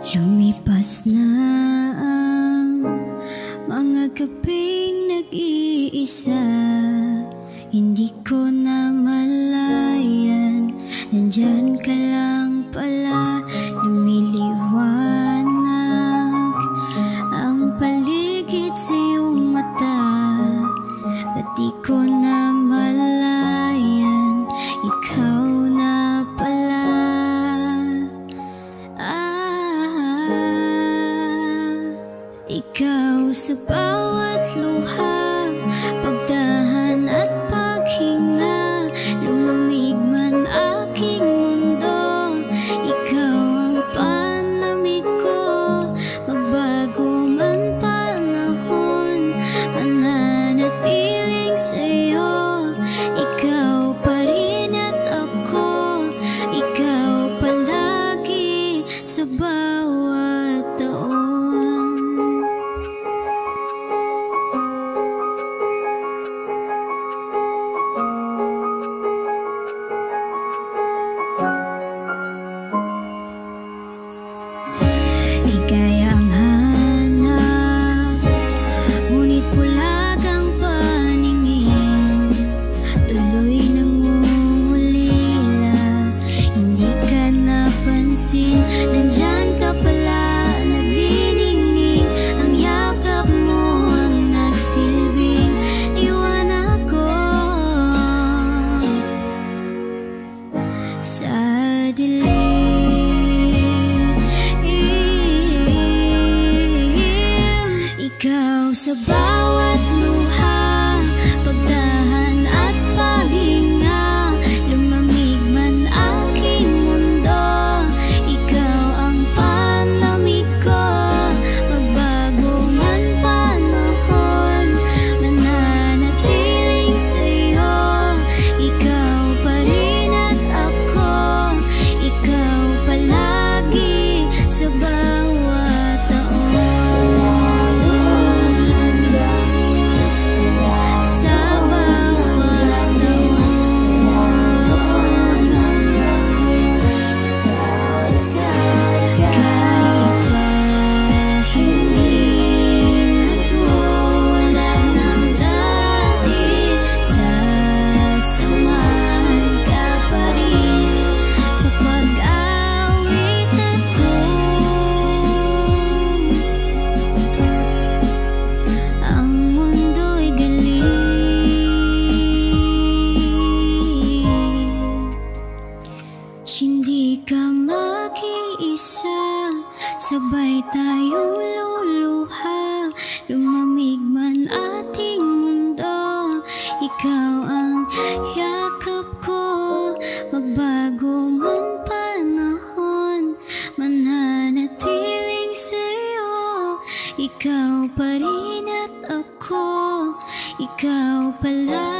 Lumipas na ang mga gabing nag-iisa. Hindi ko na malayan, nandyan ka lang pala. Lumiliwanag ang paligid sa iyong mata. Ba't di ko na malayan, ikaw na pala. Ikaw sa bawat luha, pagdahan at paghinga. Lumamig man aking mundo, ikaw ang panlamig ko. Magbago man panahon, mananatiling sa'yo. Ikaw pa rin at ako, ikaw palagi sa bawat taon. Ika'y ang hanap, ngunit bulag ang paningin. Tuloy nangungulila, hindi ka napansin. Nandyan ka pala, naniningning. Ang yakap mo ang nagsilbing liwanag ko sa dilim. Ikaw sa bawat luha, pagdahan at paghinga. Lumamig man aking mundo, ikaw ang panlamig ko. Magbago man panahon, mananatiling sa'yo. Ikaw pa rin at ako, ikaw palagi sa bawat taon. Hindi ka mag-iisa, sabay tayong luluha. Lumamig man ating mundo, ikaw ang yakap ko. Magbago man panahon, mananatiling sa'yo. Ikaw pa rin at ako, ikaw pala.